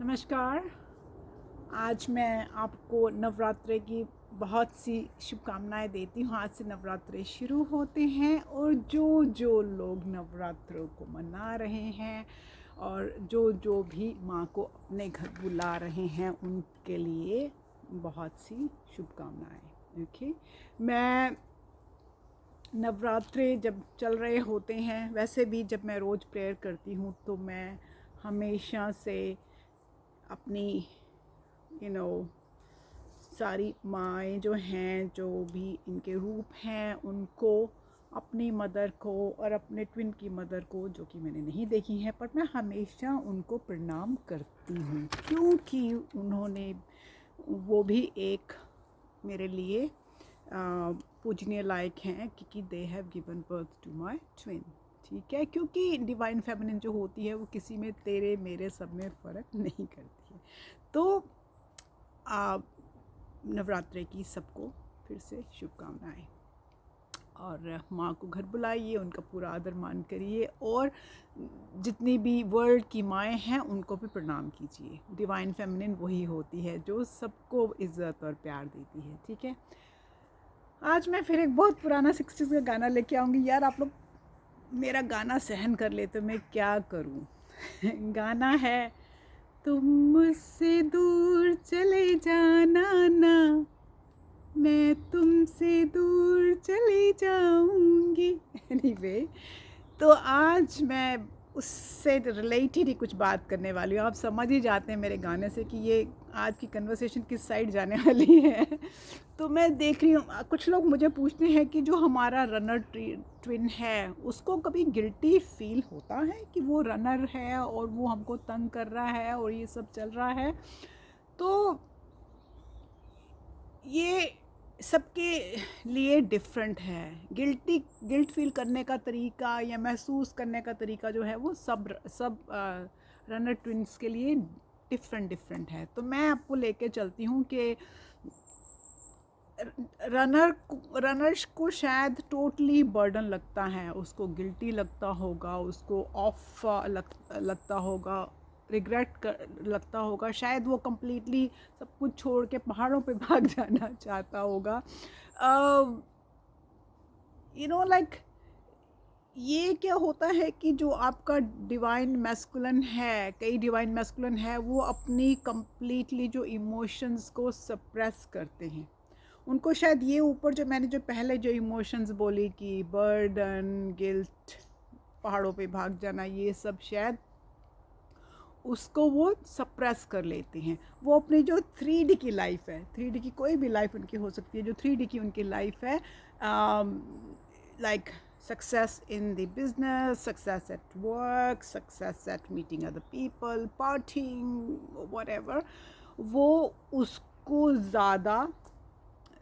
नमस्कार। आज मैं आपको नवरात्रे की बहुत सी शुभकामनाएं देती हूँ। आज से नवरात्रे शुरू होते हैं और जो जो लोग नवरात्रों को मना रहे हैं और जो जो भी माँ को अपने घर बुला रहे हैं उनके लिए बहुत सी शुभकामनाएं। ओके, मैं नवरात्रे जब चल रहे होते हैं, वैसे भी जब मैं रोज़ प्रेयर करती हूँ तो मैं हमेशा से अपनी सारी माएँ जो हैं, जो भी इनके रूप हैं, उनको, अपनी मदर को और अपने ट्विन की मदर को, जो कि मैंने नहीं देखी है, पर मैं हमेशा उनको प्रणाम करती हूँ क्योंकि उन्होंने, वो भी एक मेरे लिए पूजनीय लायक हैं क्योंकि they have given birth to my twin. ठीक है, क्योंकि डिवाइन फेमिनिन जो होती है वो किसी में, तेरे मेरे सब में फ़र्क नहीं करती है। तो नवरात्रे की सबको फिर से शुभकामनाएं, और माँ को घर बुलाइए, उनका पूरा आदर मान करिए और जितनी भी वर्ल्ड की माएँ हैं उनको भी प्रणाम कीजिए। डिवाइन फेमिनिन वही होती है जो सबको इज़्ज़त और प्यार देती है। ठीक है, आज मैं फिर एक बहुत पुराना 60s का गाना लेके आऊँगी। यार, आप लोग मेरा गाना सहन कर ले तो मैं क्या करूँ। गाना है, तुम मुझसे दूर चले जाना ना, मैं तुमसे दूर चली जाऊंगी। एनीवे, तो आज मैं उससे रिलेटेड ही कुछ बात करने वाली हूँ। आप समझ ही जाते हैं मेरे गाने से कि ये आज की कन्वर्सेशन किस साइड जाने वाली है। तो मैं देख रही हूँ, कुछ लोग मुझे पूछते हैं कि जो हमारा रनर ट्विन है उसको कभी गिल्टी फील होता है कि वो रनर है और वो हमको तंग कर रहा है और ये सब चल रहा है। तो ये सबके लिए डिफरेंट है। गिल्ट फील करने का तरीका या महसूस करने का तरीका जो है वो सब रनर ट्विन्स के लिए डिफरेंट है। तो मैं आपको लेके चलती हूँ कि रनर्स को शायद टोटली बर्डन लगता है, उसको गिल्टी लगता होगा, उसको ऑफ लगता होगा, रिग्रेट लगता होगा, शायद वो कम्प्लीटली सब कुछ छोड़ के पहाड़ों पे भाग जाना चाहता होगा। लाइक ये क्या होता है कि जो आपका डिवाइन मैस्कुलिन है, कई डिवाइन मैस्कुलिन है, वो अपनी कम्प्लीटली जो इमोशंस को सप्रेस करते हैं। उनको शायद ये ऊपर जो मैंने जो पहले जो इमोशंस बोली कि बर्डन, गिल्ट, पहाड़ों पे भाग जाना, ये सब शायद उसको वो सप्रेस कर लेते हैं। वो अपनी जो 3D की लाइफ है, 3D की कोई भी लाइफ उनकी हो सकती है, जो 3D की उनकी लाइफ है, like success in the business, success at work, success at meeting other people, partying, whatever, वो उसको ज़्यादा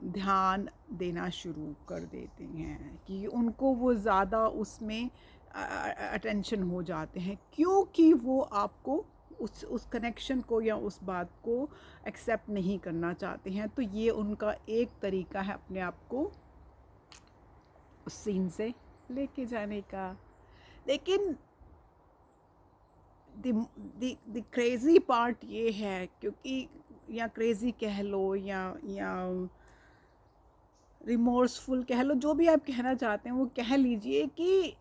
ध्यान देना शुरू कर देते हैं कि उनको वो ज़्यादा उसमें अटेंशन हो जाते हैं, क्योंकि वो आपको उस कनेक्शन को या उस बात को एक्सेप्ट नहीं करना चाहते हैं। तो ये उनका एक तरीका है अपने आप को उस सीन से लेके जाने का। लेकिन द क्रेज़ी पार्ट ये है, क्योंकि या क्रेज़ी कह लो या रिमोर्सफुल कह लो, जो भी आप कहना चाहते हैं वो कह लीजिए, कि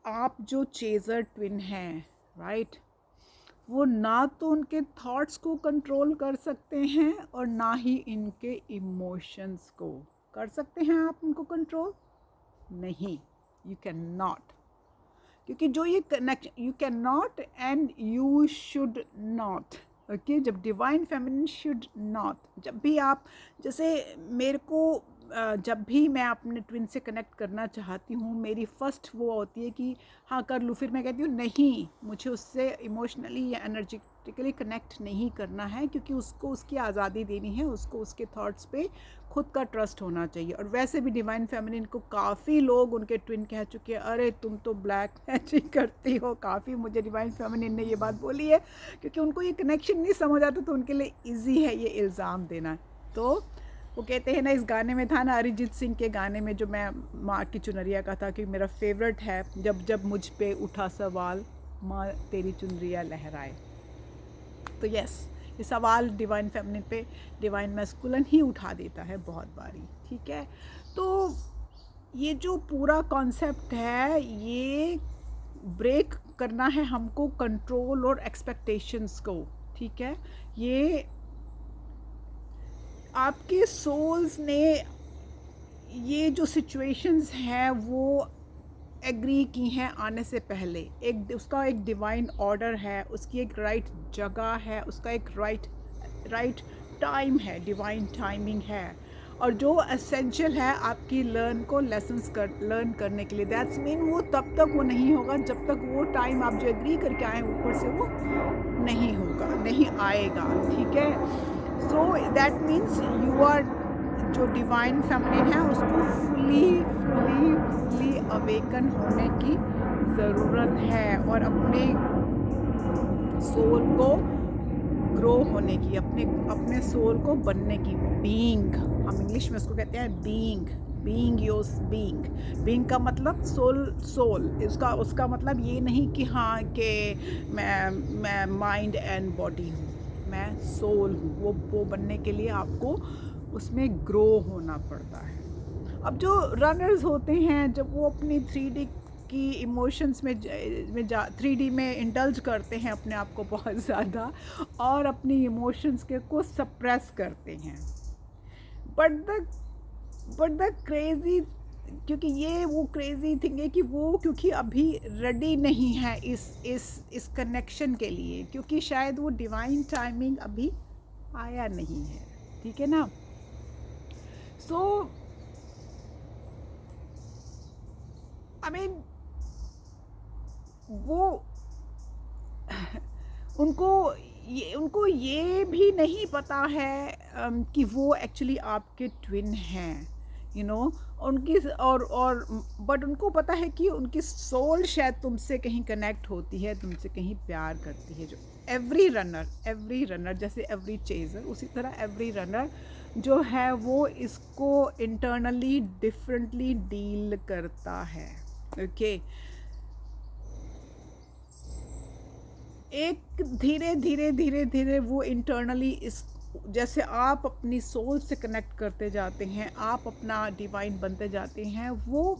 आप जो चेज़र ट्विन हैं, राइट, वो ना तो उनके थॉट्स को कंट्रोल कर सकते हैं और ना ही इनके इमोशंस को कर सकते हैं आप उनको कंट्रोल। नहीं, यू कैन नॉट, क्योंकि जो ये connection, you can not and you should not. Okay, जब डिवाइन फेमिनिन शुड नॉट, जब भी आप, जैसे मेरे को जब भी मैं अपने ट्विन से कनेक्ट करना चाहती हूँ, मेरी फर्स्ट वो होती है कि हाँ कर लूँ, फिर मैं कहती हूँ नहीं, मुझे उससे इमोशनली या एनर्जेटिकली कनेक्ट नहीं करना है, क्योंकि उसको उसकी आज़ादी देनी है, उसको उसके थॉट्स पे खुद का ट्रस्ट होना चाहिए। और वैसे भी डिवाइन फेमिनिन को काफ़ी लोग उनके ट्विन कह चुके हैं, अरे तुम तो ब्लैक मैजिक करती हो। काफ़ी मुझे डिवाइन फेमिनिन ने ये बात बोली है, क्योंकि उनको ये कनेक्शन नहीं समझ आता, तो उनके लिए ईजी है ये इल्ज़ाम देना। तो वो कहते हैं ना, इस गाने में था ना, अरिजीत सिंह के गाने में, जो मैं माँ की चुनरिया का था, कि मेरा फेवरेट है, जब जब मुझ पे उठा सवाल, माँ तेरी चुनरिया लहराए। तो यस, ये सवाल डिवाइन फेमिनिन पे डिवाइन मैस्कुलिन ही उठा देता है बहुत बारी, ठीक है। तो ये जो पूरा कॉन्सेप्ट है, ये ब्रेक करना है हमको कंट्रोल और एक्सपेक्टेशंस को, ठीक है। ये आपके सोल्स ने ये जो सिचुएशंस हैं वो एग्री की हैं आने से पहले। एक उसका एक डिवाइन ऑर्डर है, उसकी एक राइट जगह है, उसका एक राइट टाइम है, डिवाइन टाइमिंग है, और जो एसेंशियल है आपकी लर्न करने के लिए। दैट्स मीन वो तब तक वो नहीं होगा जब तक वो टाइम आप जो एग्री करके आए ऊपर से वो नहीं होगा, नहीं आएगा, ठीक है। So that means you are, जो डिवाइन फेमिनिन है उसको फुली अवेकन होने की ज़रूरत है, और अपने सोल को ग्रो होने की, अपने सोल को बनने की। बीइंग, हम इंग्लिश में उसको कहते हैं बीइंग का मतलब सोल। उसका मतलब ये नहीं कि हाँ कि मैं माइंड एंड बॉडी हूँ, मैं सोल हूँ। वो बनने के लिए आपको उसमें ग्रो होना पड़ता है। अब जो रनर्स होते हैं, जब वो अपनी 3D की इमोशंस में 3D में इंडल्ज करते हैं अपने आप को बहुत ज़्यादा, और अपनी इमोशंस के को सप्रेस करते हैं। बट द क्रेज़ी, क्योंकि ये वो क्रेज़ी थिंग है कि वो क्योंकि अभी रेडी नहीं है इस कनेक्शन के लिए, क्योंकि शायद वो डिवाइन टाइमिंग अभी आया नहीं है, ठीक है ना। सो आई मीन वो उनको ये भी नहीं पता है कि वो एक्चुअली आपके ट्विन हैं, यू नो। उनकी और बट उनको पता है कि उनकी सोल शायद तुमसे कहीं कनेक्ट होती है, तुमसे कहीं प्यार करती है। जो एवरी रनर जैसे एवरी चेजर, उसी तरह एवरी रनर जो है वो इसको इंटरनली डिफरेंटली डील करता है, ओके। एक धीरे धीरे वो इंटरनली इस, जैसे आप अपनी सोल से कनेक्ट करते जाते हैं, आप अपना डिवाइन बनते जाते हैं, वो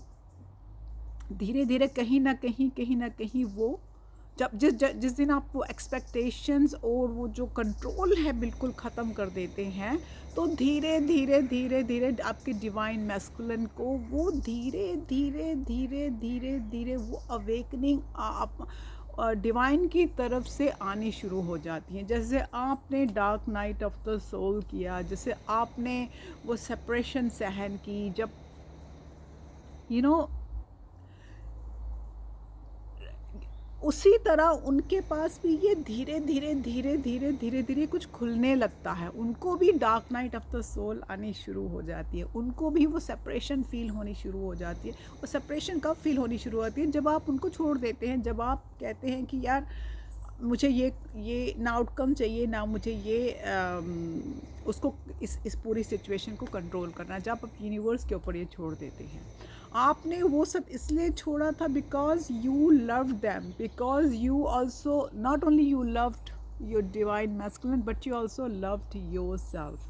धीरे धीरे कहीं ना कहीं वो जब जिस दिन आप वो एक्सपेक्टेशंस और वो जो कंट्रोल है बिल्कुल ख़त्म कर देते हैं, तो धीरे धीरे आपके डिवाइन मैस्कुलिन को वो धीरे वो अवेकनिंग आप डिवाइन की तरफ से आनी शुरू हो जाती हैं। जैसे आपने dark night of the soul किया, जैसे आपने वो सेपरेशन सहन की, जब यू नो उसी तरह उनके पास भी ये धीरे कुछ खुलने लगता है। उनको भी dark night of the soul आनी शुरू हो जाती है, उनको भी वो सेपरेशन फील होनी शुरू हो जाती है। वो सेपरेशन कब फील होनी शुरू होती है? जब आप उनको छोड़ देते हैं, जब आप कहते हैं कि यार मुझे ये ना आउटकम चाहिए, ना मुझे ये उसको इस पूरी सिचुएशन को कंट्रोल करना। जब आप यूनिवर्स के ऊपर ये छोड़ देते हैं, आपने वो सब इसलिए छोड़ा था because you love them, because you also not only you loved your divine masculine but you also loved your self,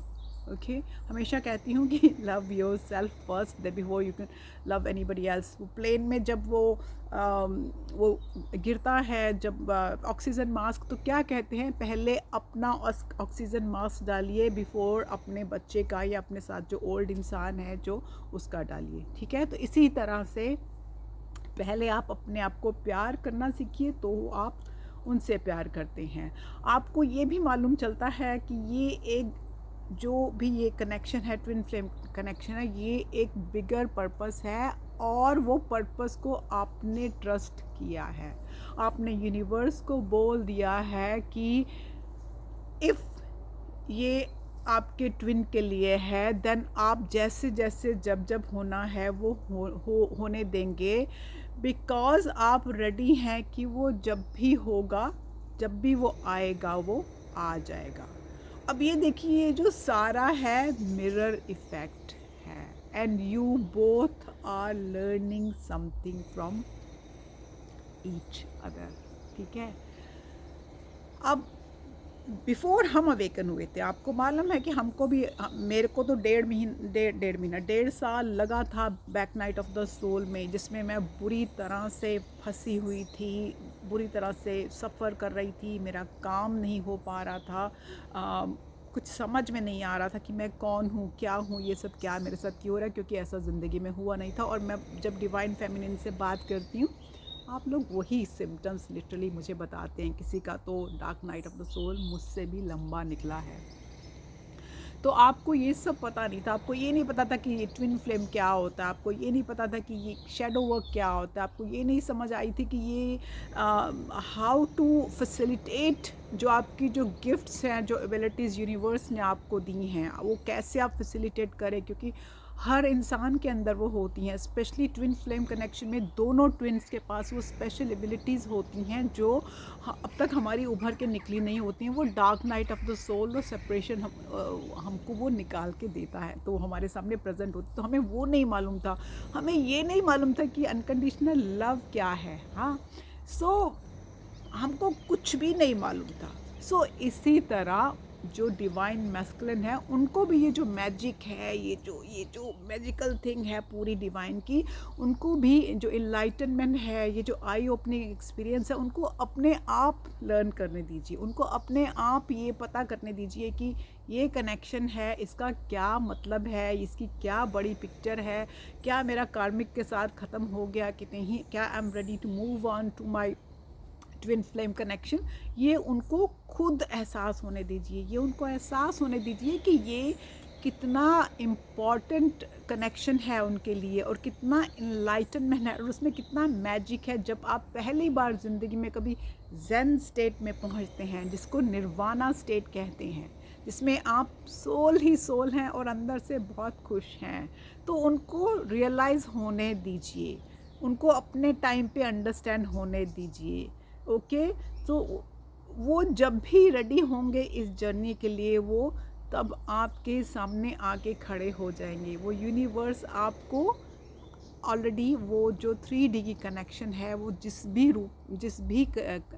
okay. हमेशा कहती हूँ कि love your self first the before you can love anybody else. वो plane में जब वो गिरता है, जब ऑक्सीजन मास्क, तो क्या कहते हैं, पहले अपना ऑक्सीजन मास्क डालिए बिफोर अपने बच्चे का या अपने साथ जो ओल्ड इंसान है जो उसका डालिए, ठीक है। तो इसी तरह से पहले आप अपने आप को प्यार करना सीखिए तो आप उनसे प्यार करते हैं। आपको ये भी मालूम चलता है कि ये एक जो भी ये कनेक्शन है, ट्विन फ्लेम कनेक्शन है, ये एक बिगर पर्पस है, और वो पर्पस को आपने ट्रस्ट किया है। आपने यूनिवर्स को बोल दिया है कि इफ़ ये आपके ट्विन के लिए है, देन आप जैसे जैसे जब होना है वो होने देंगे, बिकॉज़ आप रेडी हैं कि वो जब भी होगा, जब भी वो आएगा वो आ जाएगा। अब ये देखिए, जो सारा है मिरर इफ़ेक्ट है, and you both are learning something from each other, ठीक है। अब बिफोर हम अवेकन हुए थे, आपको मालूम है कि हमको भी मेरे को तो 1.5 साल लगा था back night of the soul में, जिसमें मैं बुरी तरह से फंसी हुई थी, बुरी तरह से सफ़र कर रही थी, मेरा काम नहीं हो पा रहा था, कुछ समझ में नहीं आ रहा था कि मैं कौन हूँ, क्या हूँ, ये सब क्या मेरे साथ क्यों हो रहा है, क्योंकि ऐसा ज़िंदगी में हुआ नहीं था। और मैं जब डिवाइन फेमिनिन से बात करती हूँ, आप लोग वही सिम्टम्स लिटरली मुझे बताते हैं। किसी का तो dark night of the soul मुझसे भी लंबा निकला है। तो आपको ये सब पता नहीं था, आपको ये नहीं पता था कि ये ट्विन फ्लेम क्या होता है, आपको ये नहीं पता था कि ये शेडो वर्क क्या होता है, आपको ये नहीं समझ आई थी कि ये हाउ टू फैसिलिटेट जो आपकी जो गिफ्ट्स हैं, जो एबिलिटीज़ यूनिवर्स ने आपको दी हैं, वो कैसे आप फैसिलिटेट करें, क्योंकि हर इंसान के अंदर वो होती हैं। स्पेशली ट्विन फ्लेम कनेक्शन में दोनों ट्विन्स के पास वो स्पेशल एबिलिटीज़ होती हैं जो अब तक हमारी उभर के निकली नहीं होती हैं। वो dark night of the soul और सेपरेशन हमको वो निकाल के देता है, तो हमारे सामने प्रेजेंट होती। तो हमें वो नहीं मालूम था, हमें ये नहीं मालूम था कि अनकंडीशनल लव क्या है। हाँ, सो हमको कुछ भी नहीं मालूम था। सो इसी तरह जो डिवाइन मैस्कुलिन है, उनको भी ये जो मैजिक है, ये जो मैजिकल थिंग है पूरी डिवाइन की, उनको भी जो इनलाइटनमेंट है, ये जो आई ओपनिंग एक्सपीरियंस है, उनको अपने आप लर्न करने दीजिए, उनको अपने आप ये पता करने दीजिए कि ये कनेक्शन है, इसका क्या मतलब है, इसकी क्या बड़ी पिक्चर है, क्या मेरा कार्मिक के साथ ख़त्म हो गया कि नहीं, क्या I am ready to move on to my twin flame connection. ये उनको खुद एहसास होने दीजिए, ये उनको एहसास होने दीजिए कि ये कितना इम्पॉर्टेंट कनेक्शन है उनके लिए, और कितना इनलाइटनमेंट है, और उसमें कितना मैजिक है। जब आप पहली बार ज़िंदगी में कभी ज़ेन स्टेट में पहुंचते हैं, जिसको निर्वाणा स्टेट कहते हैं, जिसमें आप सोल ही सोल हैं और अंदर से बहुत खुश हैं, तो उनको रियलाइज़ होने दीजिए, उनको अपने टाइम पे अंडरस्टैंड होने दीजिए। ओके, तो वो जब भी रेडी होंगे इस जर्नी के लिए, वो तब आपके सामने आके खड़े हो जाएंगे। वो यूनिवर्स आपको ऑलरेडी वो जो 3D की कनेक्शन है, वो जिस भी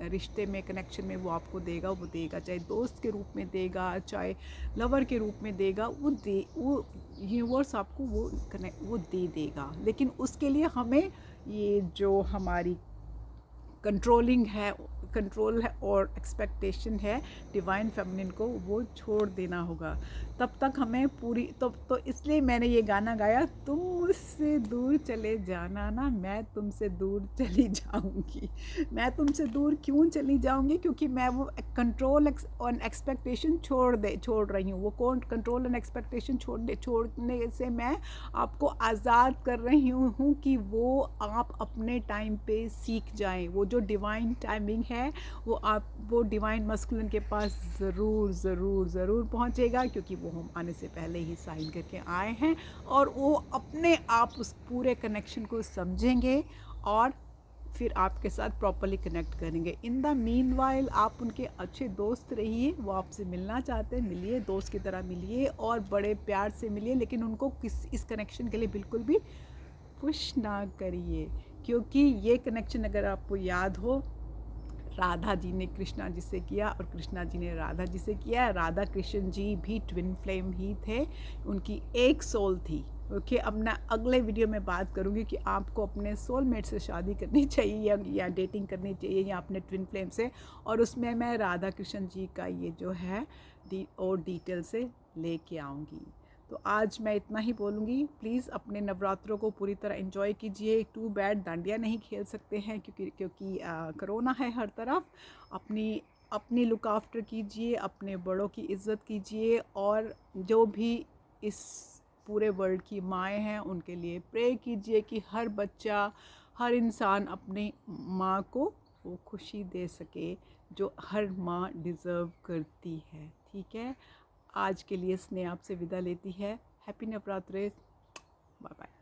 रिश्ते में, कनेक्शन में वो आपको देगा, वो देगा, चाहे दोस्त के रूप में देगा, चाहे लवर के रूप में देगा, वो यूनिवर्स आपको वो दे देगा। लेकिन उसके लिए हमें ये जो हमारी कंट्रोल है और एक्सपेक्टेशन है डिवाइन फेमिनिन को, वो छोड़ देना होगा। तब तक हमें पूरी तो इसलिए मैंने ये गाना गाया, तुम मुझसे दूर चले जाना ना, मैं तुमसे दूर चली जाऊंगी। मैं तुमसे दूर क्यों चली जाऊंगी? क्योंकि मैं वो कंट्रोल और एक्सपेक्टेशन छोड़ रही हूँ। वो कंट्रोल एंड एक्सपेक्टेशन छोड़ने से मैं आपको आज़ाद कर रही हूँ कि वो आप अपने टाइम पे सीख जाएं। वो जो डिवाइन टाइमिंग है, वो डिवाइन मस्कुलिन के पास ज़रूर पहुँचेगा, क्योंकि वो हम आने से पहले ही साइन करके आए हैं, और वो अपने आप उस पूरे कनेक्शन को समझेंगे और फिर आपके साथ प्रॉपरली कनेक्ट करेंगे। इन द मीन वाइल आप उनके अच्छे दोस्त रहिए। वो आपसे मिलना चाहते हैं, मिलिए, दोस्त की तरह मिलिए और बड़े प्यार से मिलिए, लेकिन उनको इस कनेक्शन के लिए बिल्कुल भी पुश ना करिए, क्योंकि ये कनेक्शन अगर आपको याद हो, राधा जी ने कृष्णा जी से किया और कृष्णा जी ने राधा जी से किया। राधा कृष्ण जी भी ट्विन फ्लेम ही थे, उनकी एक सोल थी। ओके, अब मैं अगले वीडियो में बात करूँगी कि आपको अपने सोलमेट से शादी करनी चाहिए या डेटिंग करनी चाहिए या अपने ट्विन फ्लेम से, और उसमें मैं राधा कृष्ण जी का ये जो है और डिटेल से लेके आऊँगी। तो आज मैं इतना ही बोलूँगी। प्लीज़ अपने नवरात्रों को पूरी तरह एंजॉय कीजिए। टू बैड डांडिया नहीं खेल सकते हैं क्योंकि कोरोना है हर तरफ। अपनी लुक आफ्टर कीजिए, अपने बड़ों की इज़्ज़त कीजिए, और जो भी इस पूरे वर्ल्ड की माएँ हैं उनके लिए प्रे कीजिए कि हर बच्चा, हर इंसान अपनी माँ को वो खुशी दे सके जो हर माँ डिज़र्व करती है। ठीक है, आज के लिए स्नेह आपसे विदा लेती है। हैप्पी नवरात्रे, बाय बाय।